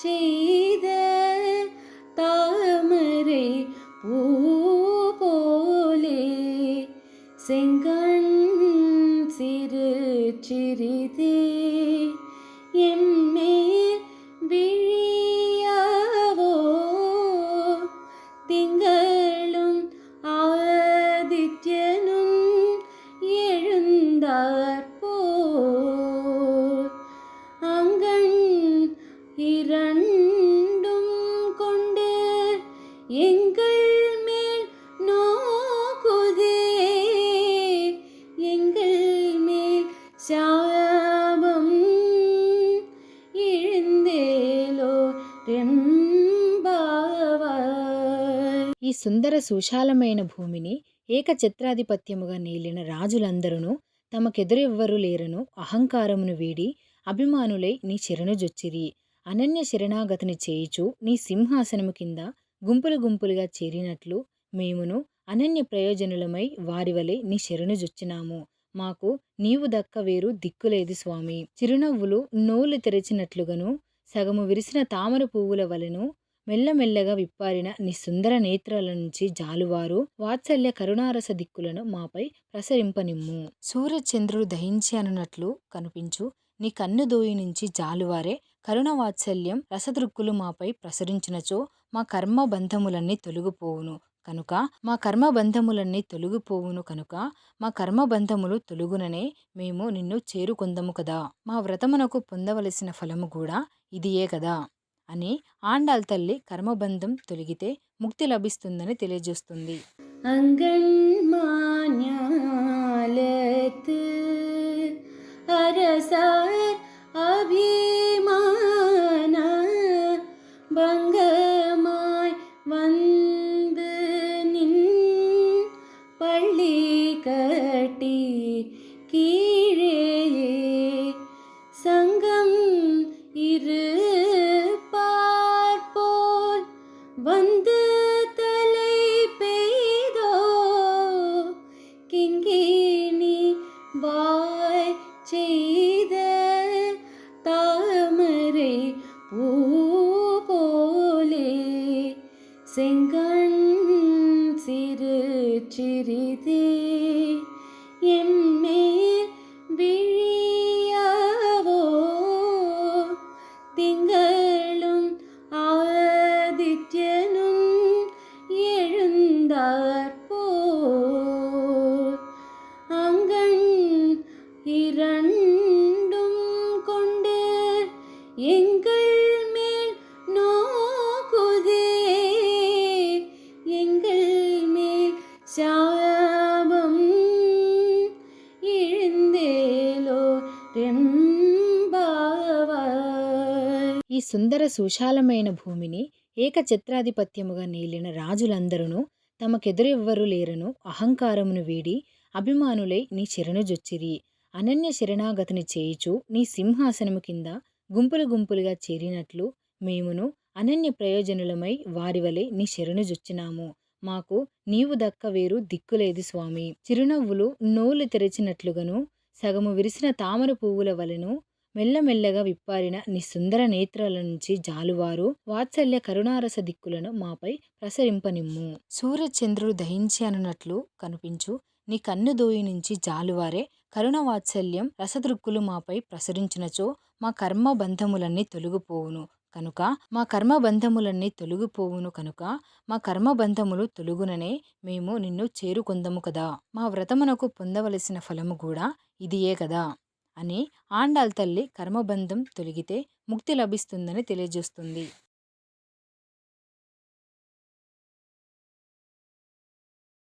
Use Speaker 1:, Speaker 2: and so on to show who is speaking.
Speaker 1: செய்த தாமரை பூ போலே செங்கண் சிறு சிறிதே எம்மேல் விழியாவோ திங்களும் ஆதித்யனும் எழுந்தாற்போல் அங்கண் இரண்டும் கொண்டு எங்கள் மேல் நோக்குதே எங்கள் மேல் శాపం ఇళిందేలో రెంబావాయ్.
Speaker 2: ఈ సుందర సుశాలమైన భూమిని ఏకఛత్రాధిపత్యముగా నేలిన రాజులందరూ తమకెదురెవ్వరు లేరను అహంకారమును వీడి అభిమానులై నీ శరణు జొచ్చిరి. అనన్య శరణాగతిని చేయుచు నీ సింహాసనము కింద గుంపులు గుంపులుగా చేరినట్లు మేమును అనన్య ప్రయోజనులమై వారి వలె నీ శరణు జొచ్చినాము. మాకు నీవు దక్క వేరు దిక్కులేదు స్వామి. చిరునవ్వులు నోళ్లు తెరచినట్లుగాను సగము విరిసిన తామర పువ్వుల వలెను మెల్లమెల్లగా విప్పారిన నీ సుందర నేత్రాల నుంచి జాలువారు వాత్సల్య కరుణారస దిక్కులను మాపై ప్రసరింపనిమ్ము. సూర్యచంద్రుడు దహించి అనున్నట్లు కనిపించు నీ కన్ను దోయి నుంచి జాలువారే కరుణ వాత్సల్యం రసదృక్కులు మాపై ప్రసరించినచో మా కర్మ బంధములన్నీ తొలగిపోవును కనుక మా కర్మబంధములు తొలుగుననే మేము నిన్ను చేరుకొందము కదా. మా వ్రతమునకు పొందవలసిన ఫలము కూడా ఇదియే కదా అని ఆండాళ్ తల్లి కర్మబంధం తొలగితే ముక్తి లభిస్తుందని తెలియజేస్తుంది.
Speaker 1: அங்கண்மாஞாலத்து அரசார் அபிமான பங்கமாய் வந்து நின் பள்ளி கட்டி கீழே சங்கம் இரு பார்ப்போல் வந்து தலை பெய்தோ கிங்கிணி வாய் செய்த தாமரை பூ போலே செங்கண் சிறு சிறிதே எம்மேல் விழியாவோ திங்களும் ஆதித்யனும் எழுந்தாற்போல் அங்கண் இரண்டும் கொண்டு எங்கள் மேல் நோக்குதே எங்கள் மேல் శాపం ఇళిందేలో రెంబావాయ్.
Speaker 2: ఈ సుందర సుశాలమైన భూమిని ఏకఛత్రాధిపత్యముగా నేలిన రాజులందరూ తమకెదురెవ్వరు లేరను అహంకారమును వీడి అభిమానులై నీ శరణు జొచ్చిరి. అనన్య శరణాగతిని చేయుచు నీ సింహాసనము కింద గుంపులు గుంపులుగా చేరినట్లు మేమును అనన్య ప్రయోజనులమై వారి వలె నీ శరణు జొచ్చినాము. మాకు నీవు దక్క వేరు దిక్కులేదు స్వామి. చిరునవ్వులు నోళ్లు తెరచినట్లుగాను సగము విరిసిన తామర పువ్వుల వలెను మెల్లమెల్లగా విప్పారిన నీ సుందర నేత్రాల నుంచి జాలువారు వాత్సల్య కరుణారస దిక్కులను మాపై ప్రసరింపనిమ్ము. సూర్యచంద్రుడు దహించి అనున్నట్లు కనిపించు నీ కన్ను దోయి నుంచి జాలువారే కరుణ వాత్సల్యం రసదృక్కులు మాపై ప్రసరించినచో మా కర్మ బంధములన్నీ తొలగిపోవును కనుక మా కర్మబంధములు తొలుగుననే మేము నిన్ను చేరుకొందము కదా. మా వ్రతమునకు పొందవలసిన ఫలము కూడా ఇదియే కదా అని ఆండాళ్ తల్లి కర్మబంధం తొలగితే ముక్తి లభిస్తుందని తెలియజేస్తుంది.